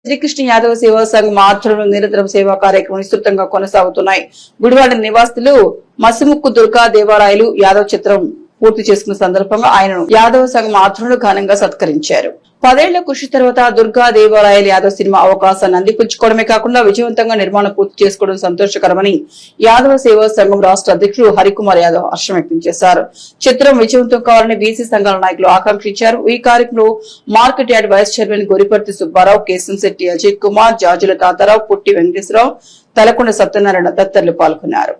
శ్రీకృష్ణ యాదవ సేవా సంఘం ఆధ్వర్యంలో నిరంతరం సేవా కార్యక్రమం విస్తృతంగా కొనసాగుతున్నాయి. గుడివాడ నివాసులు మసిముక్కు దుర్గా దేవాలయాలు యాదవ్ చిత్రం పూర్తి చేసుకున్న సందర్భంగా ఆయనను యాదవ సంఘం ఆధ్వర్యంలో ఘనంగా సత్కరించారు. 10 ఏళ్ల కృషి తర్వాత దుర్గా దేవాలయాల యాదవ్ సినిమా అవకాశాన్ని అందిపుచ్చుకోవడమే కాకుండా విజయవంతంగా నిర్మాణం పూర్తి చేసుకోవడం సంతోషకరమని యాదవ సేవా సంఘం రాష్ట్ర అధ్యక్షుడు హరికుమార్ యాదవ్ హర్షం వ్యక్తం చేశారు. చిత్రం విజయవంతం కావాలని బీసీ సంఘాల నాయకులు ఆకాంక్షించారు. ఈ కార్యక్రమంలో market yard vice chairman Goriparthi Subbarao, Keshamsetti Ajay Kumar, Jajula Tatarao, Putti Venkateswararao, తలకొండ Satyanarayana తదితరులు పాల్గొన్నారు.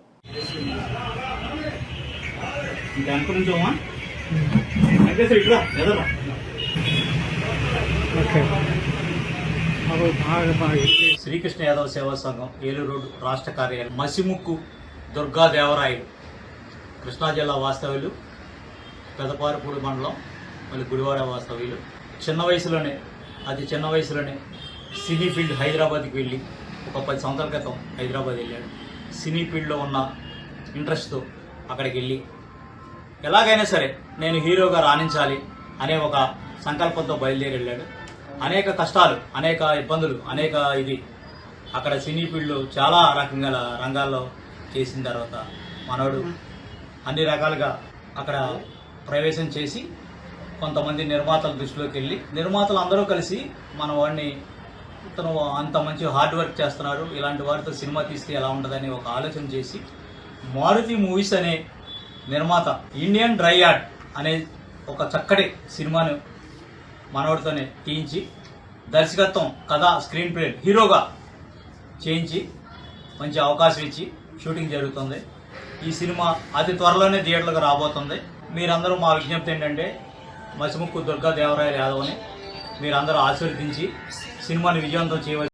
శ్రీకృష్ణ యాదవ సేవా సంఘం ఏలూరు రోడ్డు రాష్ట్ర కార్యాలయం మసిముక్కు దుర్గా దేవరాయలు కృష్ణా జిల్లా వాస్తవ్యులు, పెదపారపూడి మండలం, మళ్ళీ గుడివాడ వాస్తవ్యులు. అతి చిన్న వయసులోనే సినీ ఫీల్డ్ హైదరాబాద్కి వెళ్ళి ఒక 10 సంవత్సరాల క్రితం హైదరాబాద్ వెళ్ళాడు. సినీ ఫీల్డ్లో ఉన్న ఇంట్రెస్ట్తో అక్కడికి వెళ్ళి ఎలాగైనా సరే నేను హీరోగా రాణించాలి అనే ఒక సంకల్పంతో బయలుదేరి వెళ్ళాడు. అనేక కష్టాలు, అనేక ఇబ్బందులు, అక్కడ సినీ ఫీల్డ్లో చాలా రంగాల్లో చేసిన తర్వాత మనోడు అన్ని రకాలుగా అక్కడ ప్రవేశం చేసి కొంతమంది నిర్మాతల దృష్టిలోకి వెళ్ళి నిర్మాతలు అందరూ కలిసి మన వాడిని ఇతను అంత మంచి హార్డ్ వర్క్ చేస్తున్నాడు, ఇలాంటి వారితో సినిమా తీస్తే ఎలా ఉంటుందని ఒక ఆలోచన చేసి మారుతి మూవీస్ అనే నిర్మాత ఇండియన్ డ్రై యార్డ్ అనే ఒక చక్కటి సినిమాను మనోడితోనే తీయించి దర్శకత్వం, కథ, స్క్రీన్ ప్లే హీరోగా చేయించి మంచి అవకాశం ఇచ్చి షూటింగ్ జరుగుతుంది. ఈ సినిమా అతి త్వరలోనే థియేటర్లకు రాబోతుంది. మీరందరూ మా విజ్ఞప్తి ఏంటంటే మసిముక్కు దుర్గా దేవరాయల యాదవ్ని మీరందరూ ఆశీర్వదించి సినిమాని విజయవంతం చేయవచ్చు.